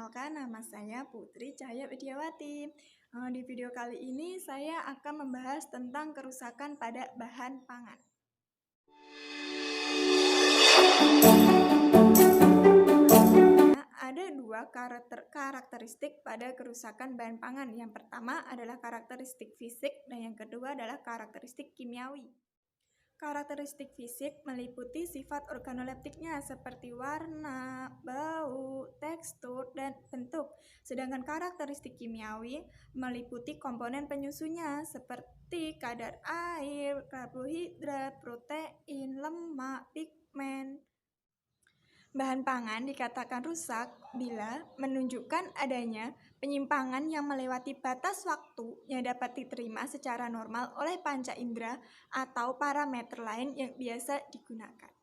perkenalkan nama saya Putri Cahaya Widiawati. Di video kali ini saya akan membahas tentang kerusakan pada bahan pangan. Ada dua karakteristik pada kerusakan bahan pangan. Yang pertama adalah karakteristik fisik dan yang kedua adalah karakteristik kimiawi. Karakteristik fisik meliputi sifat organoleptiknya seperti warna, bau, tekstur, dan bentuk. Sedangkan karakteristik kimiawi meliputi komponen penyusunnya seperti kadar air, karbohidrat, protein, lemak, pigmen. Bahan pangan dikatakan rusak bila menunjukkan adanya penyimpangan yang melewati batas waktu yang dapat diterima secara normal oleh panca indera atau parameter lain yang biasa digunakan.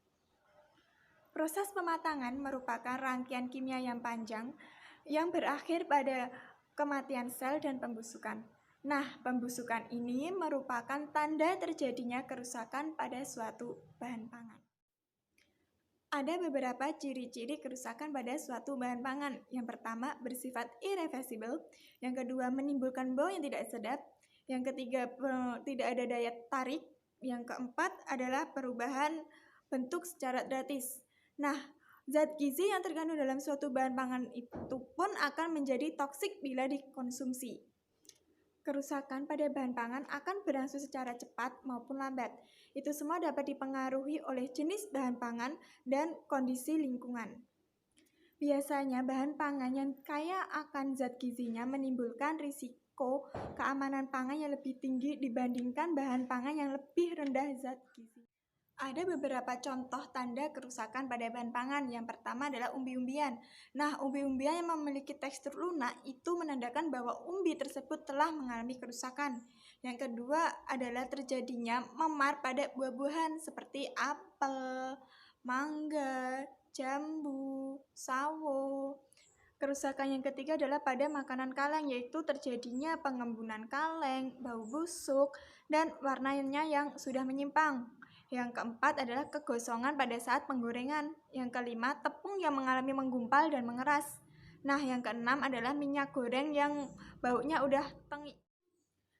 Proses pematangan merupakan rangkaian kimia yang panjang yang berakhir pada kematian sel dan pembusukan. Nah, pembusukan ini merupakan tanda terjadinya kerusakan pada suatu bahan pangan. Ada beberapa ciri-ciri kerusakan pada suatu bahan pangan. Yang pertama, bersifat irreversible. Yang kedua, menimbulkan bau yang tidak sedap. Yang ketiga, tidak ada daya tarik. Yang keempat adalah perubahan bentuk secara drastis. Nah, zat gizi yang terkandung dalam suatu bahan pangan itu pun akan menjadi toksik bila dikonsumsi. Kerusakan pada bahan pangan akan berangsur secara cepat maupun lambat. Itu semua dapat dipengaruhi oleh jenis bahan pangan dan kondisi lingkungan. Biasanya bahan pangan yang kaya akan zat gizinya menimbulkan risiko keamanan pangan yang lebih tinggi dibandingkan bahan pangan yang lebih rendah zat gizi. Ada beberapa contoh tanda kerusakan pada bahan pangan. Yang pertama adalah umbi-umbian. Nah, umbi-umbian yang memiliki tekstur lunak itu menandakan bahwa umbi tersebut telah mengalami kerusakan. Yang kedua adalah terjadinya memar pada buah-buahan seperti apel, mangga, jambu, sawo. Kerusakan yang ketiga adalah pada makanan kaleng, yaitu terjadinya pengembunan kaleng, bau busuk, dan warnanya yang sudah menyimpang. Yang keempat adalah kegosongan pada saat penggorengan. Yang kelima, tepung yang mengalami menggumpal dan mengeras. Nah, yang keenam adalah minyak goreng yang baunya udah tengik.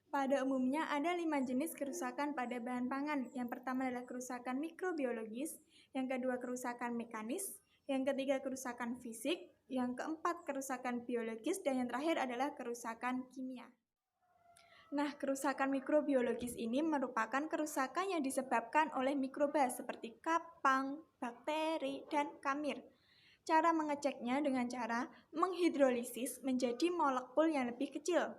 Pada umumnya ada 5 jenis kerusakan pada bahan pangan. Yang pertama adalah kerusakan mikrobiologis, yang kedua kerusakan mekanis, yang ketiga kerusakan fisik, yang keempat kerusakan biologis, dan yang terakhir adalah kerusakan kimia. Nah, kerusakan mikrobiologis ini merupakan kerusakan yang disebabkan oleh mikroba seperti kapang, bakteri, dan kamir. Cara mengeceknya dengan cara menghidrolisis menjadi molekul yang lebih kecil.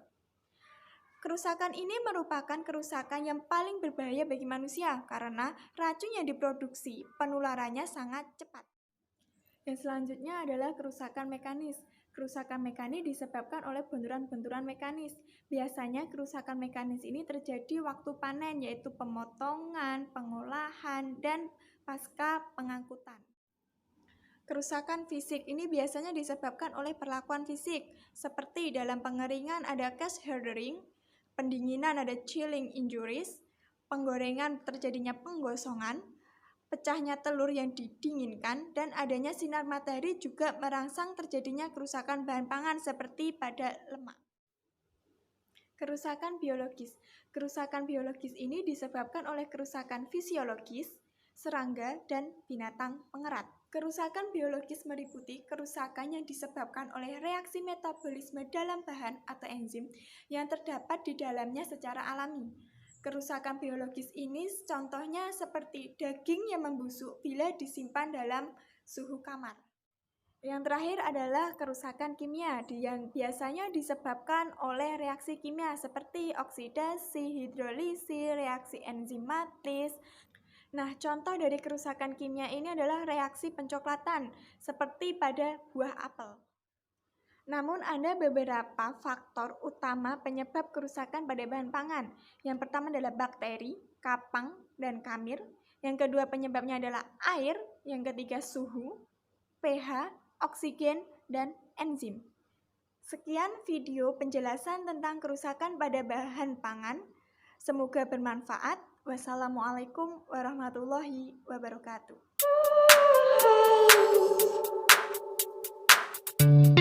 Kerusakan ini merupakan kerusakan yang paling berbahaya bagi manusia karena racun yang diproduksi penularannya sangat cepat. Yang selanjutnya adalah kerusakan mekanis. Kerusakan mekanis disebabkan oleh benturan-benturan mekanis. Biasanya kerusakan mekanis ini terjadi waktu panen, yaitu pemotongan, pengolahan, dan pasca pengangkutan. Kerusakan fisik ini biasanya disebabkan oleh perlakuan fisik, seperti dalam pengeringan ada cast hardening, pendinginan ada chilling injuries, penggorengan terjadinya penggosongan, pecahnya telur yang didinginkan, dan adanya sinar matahari juga merangsang terjadinya kerusakan bahan pangan seperti pada lemak. Kerusakan biologis. Kerusakan biologis ini disebabkan oleh kerusakan fisiologis, serangga, dan binatang pengerat. Kerusakan biologis meliputi kerusakan yang disebabkan oleh reaksi metabolisme dalam bahan atau enzim yang terdapat di dalamnya secara alami. Kerusakan biologis ini contohnya seperti daging yang membusuk bila disimpan dalam suhu kamar. Yang terakhir adalah kerusakan kimia yang biasanya disebabkan oleh reaksi kimia seperti oksidasi, hidrolisis, reaksi enzimatis. Nah, contoh dari kerusakan kimia ini adalah reaksi pencoklatan seperti pada buah apel. Namun ada beberapa faktor utama penyebab kerusakan pada bahan pangan. Yang pertama adalah bakteri, kapang, dan kamir. Yang kedua penyebabnya adalah air. Yang ketiga suhu, pH, oksigen, dan enzim. Sekian video penjelasan tentang kerusakan pada bahan pangan. Semoga bermanfaat. Wassalamualaikum warahmatullahi wabarakatuh.